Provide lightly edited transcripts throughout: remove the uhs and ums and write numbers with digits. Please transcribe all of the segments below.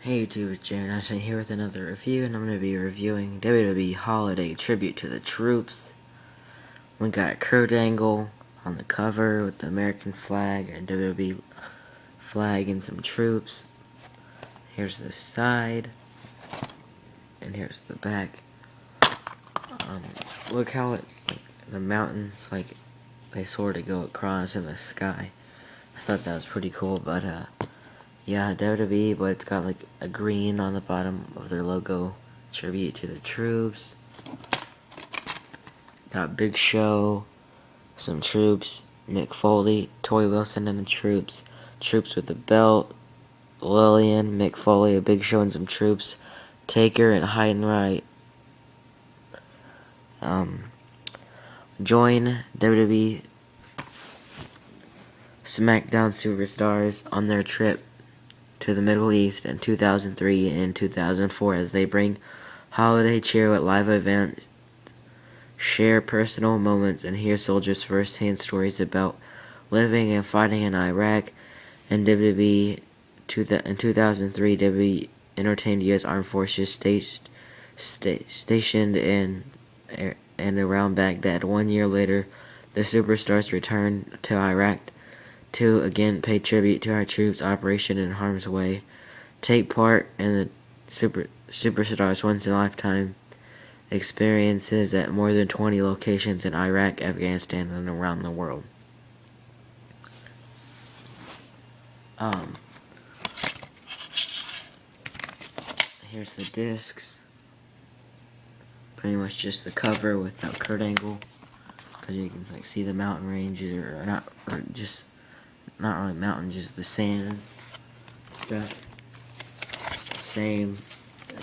Hey YouTube, it's Jared Ashton here with another review, and I'm going to be reviewing WWE Holiday Tribute to the Troops. We got Kurt Angle on the cover with the American flag and WWE flag and some troops. Here's the side, and here's the back. Look how the mountains, they sort of go across in the sky. I thought that was pretty cool, but yeah, WWE, but it's got a green on the bottom of their logo, tribute to the troops. Got Big Show, some troops, Mick Foley, Tori Wilson and the troops, troops with the belt, Lillian, Mick Foley, a Big Show and some troops, Taker and Heidenreich. Join WWE SmackDown superstars on their trip to the Middle East in 2003 and 2004 as they bring holiday cheer at live events, share personal moments, and hear soldiers' first-hand stories about living and fighting in Iraq. And WWE in 2003, WWE entertained U.S. Armed Forces stationed in and around Baghdad. 1 year later, the superstars returned to Iraq to again pay tribute to our troops. Operation in Harm's Way. Take part in the superstars' once-in-a-lifetime experiences at more than 20 locations in Iraq, Afghanistan, and around the world. Here's the discs. Pretty much just the cover without Kurt Angle, because you can see the mountain ranges, or not really mountain, just the sand stuff. Same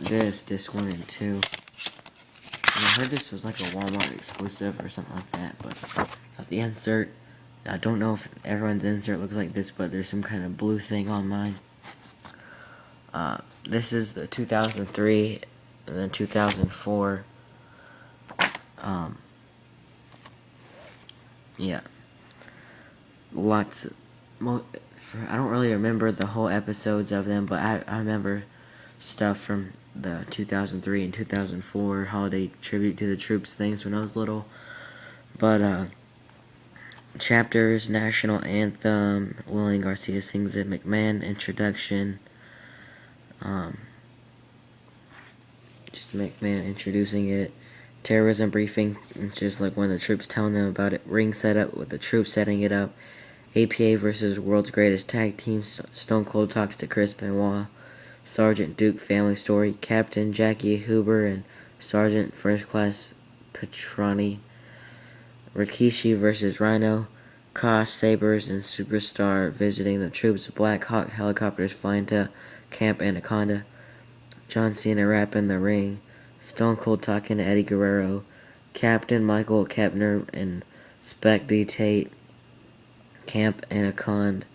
disc 1 and 2. And I heard this was like a Walmart exclusive or something like that, but the insert, I don't know if everyone's insert looks like this, but there's some kind of blue thing on mine. This is the 2003 and then 2004. Yeah. I don't really remember the whole episodes of them, but I remember stuff from the 2003 and 2004 holiday tribute to the troops things when I was little. But chapters, national anthem, Lillian Garcia sings it, McMahon introduction, just McMahon introducing it, terrorism briefing, just like when the troops telling them about it, ring setup with the troops setting it up, APA versus World's Greatest Tag Team, Stone Cold talks to Chris Benoit, Sergeant Duke family story, Captain Jackie Huber and Sergeant First Class Petroni, Rikishi versus Rhino, Koss, Sabres, and Superstar visiting the troops, Black Hawk helicopters flying to Camp Anaconda, John Cena rapping the ring, Stone Cold talking to Eddie Guerrero, Captain Michael Kepner and Specty Tate, Camp Anaconda,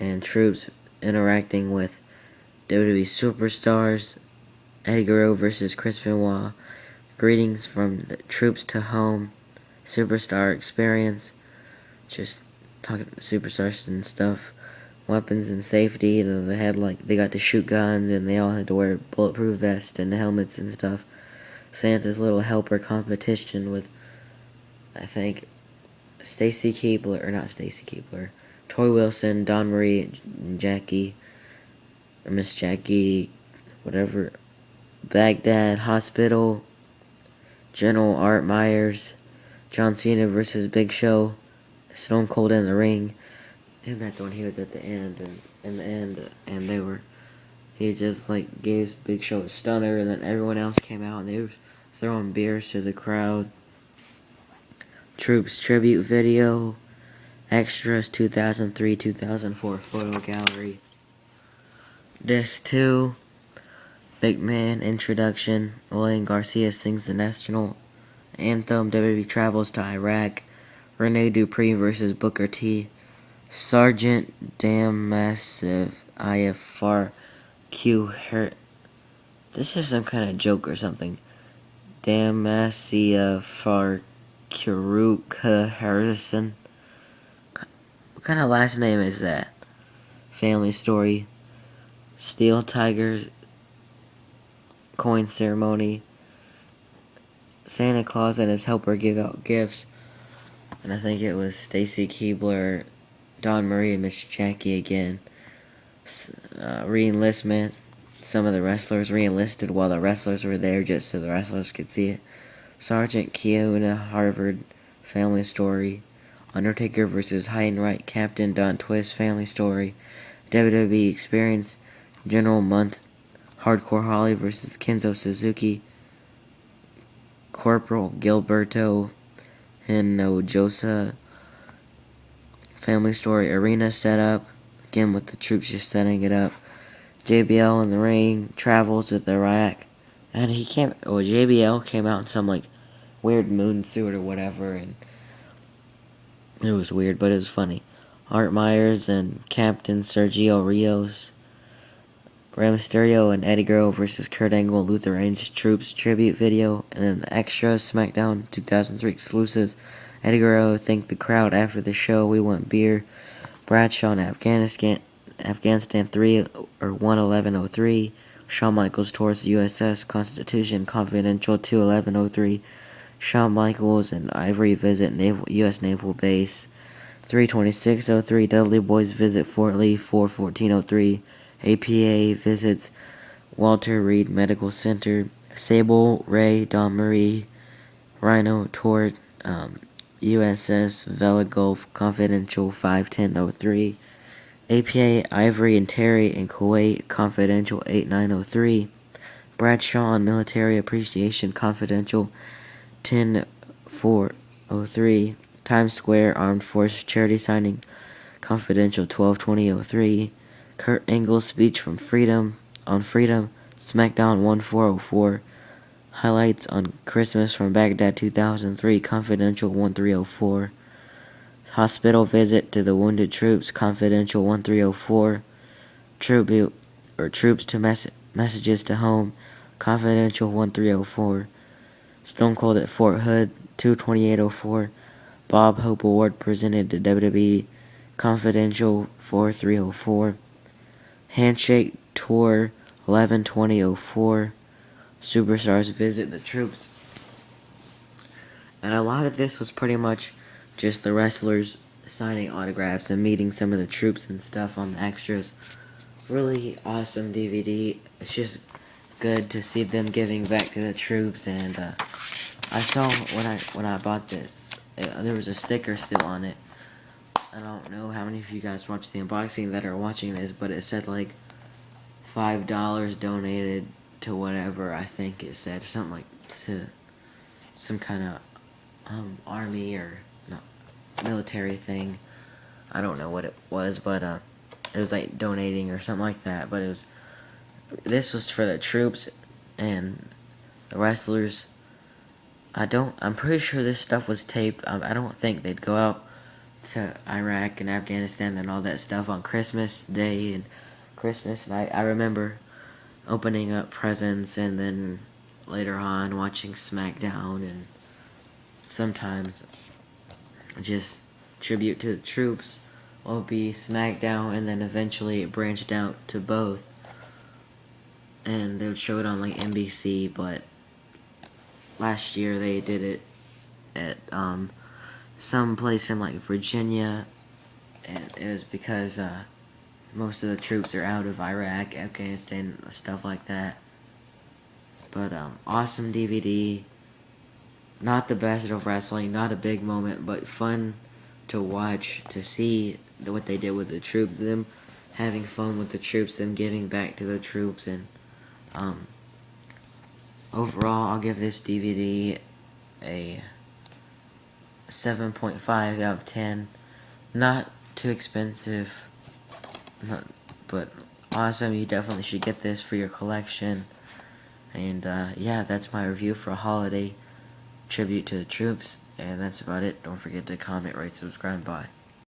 and troops interacting with WWE superstars, Eddie Guerrero versus Chris Benoit, greetings from the troops to home, superstar experience, just talking to superstars and stuff, weapons and safety. They got to shoot guns, and they all had to wear bulletproof vests and helmets and stuff. Santa's Little Helper competition with, I think, Tori Wilson, Dawn Marie, and Jackie, or Miss Jackie, whatever, Baghdad Hospital, General Art Myers, John Cena versus Big Show, Stone Cold in the ring, and that's when he was at the end, and he just gave Big Show a stunner, and then everyone else came out and they were throwing beers to the crowd. Troops tribute video, extras 2003-2004 photo gallery. Disc 2, Big Man introduction, Lillian Garcia sings the national anthem, WWE travels to Iraq, Rene Dupree versus Booker T, Sergeant Damn Massive IFR Q. This is some kind of joke or something. Damasia Farkuruka Harrison. What kind of last name is that? Family story. Steel Tiger coin ceremony. Santa Claus and his helper give out gifts. And I think it was Stacy Keebler, Dawn Marie, and Miss Jackie again. Re-enlistment. Some of the wrestlers re-enlisted while the wrestlers were there just so the wrestlers could see it. Sergeant Keona Harvard family story. Undertaker versus Heidenreich Captain Don Twist family story. WWE experience. General Month. Hardcore Holly versus Kenzo Suzuki. Corporal Gilberto Hinojosa family story. Arena setup. Again with the troops just setting it up. JBL in the ring travels with Iraq. And JBL came out in some like weird moon suit or whatever, and it was weird, but it was funny. Art Myers and Captain Sergio Rios. Rey Mysterio and Eddie Guerrero versus Kurt Angle and Luther Reigns troops tribute video, and then the extra SmackDown 2003 exclusives. Eddie Guerrero thanked the crowd after the show. We want beer. Bradshaw in Afghanistan 3 or 11103. Shawn Michaels towards the USS Constitution Confidential 21103. Shawn Michaels and Ivory visit U.S. Naval Base 32603. Dudley Boys visit Fort Lee 41403. APA visits Walter Reed Medical Center. Sable, Ray, Dawn Marie, Rhino toward USS Vela Gulf Confidential 51003. APA, Ivory and Terry in Kuwait Confidential 8903. Bradshaw and Military Appreciation Confidential 10403. Times Square Armed Force Charity Signing Confidential 122003. Kurt Angle's speech from Freedom SmackDown 1404. Highlights on Christmas from Baghdad 2003 Confidential 1304. Hospital visit to the wounded troops Confidential 1304. Troops to messages to home Confidential 1304. Stone Cold at Fort Hood 22804. Bob Hope Award presented to WWE Confidential 4304. Handshake Tour 112004. Superstars visit the troops. And a lot of this was pretty much just the wrestlers signing autographs and meeting some of the troops and stuff on the extras. Really awesome DVD. It's just good to see them giving back to the troops. And I saw when I bought this, there was a sticker still on it. I don't know how many of you guys watched the unboxing that are watching this, but it said like $5 donated to whatever. I think it said something like to some kind of army or military thing. I don't know what it was, but it was like donating or something like that. But this was for the troops and the wrestlers. I'm pretty sure this stuff was taped. I don't think they'd go out to Iraq and Afghanistan and all that stuff on Christmas Day and Christmas night. I remember opening up presents and then later on watching SmackDown, and sometimes just tribute to the troops will be SmackDown, and then eventually it branched out to both, and they would show it on like NBC. But last year they did it at some place in like Virginia, and it was because most of the troops are out of Iraq, Afghanistan, stuff like that. But awesome DVD. Not the best of wrestling, not a big moment, but fun to watch, to see what they did with the troops, them having fun with the troops, them giving back to the troops, and overall, I'll give this DVD a 7.5 out of 10. Not too expensive, but awesome. You definitely should get this for your collection. And yeah, that's my review for a holiday tribute to the troops, and that's about it. Don't forget to comment, rate, subscribe, bye.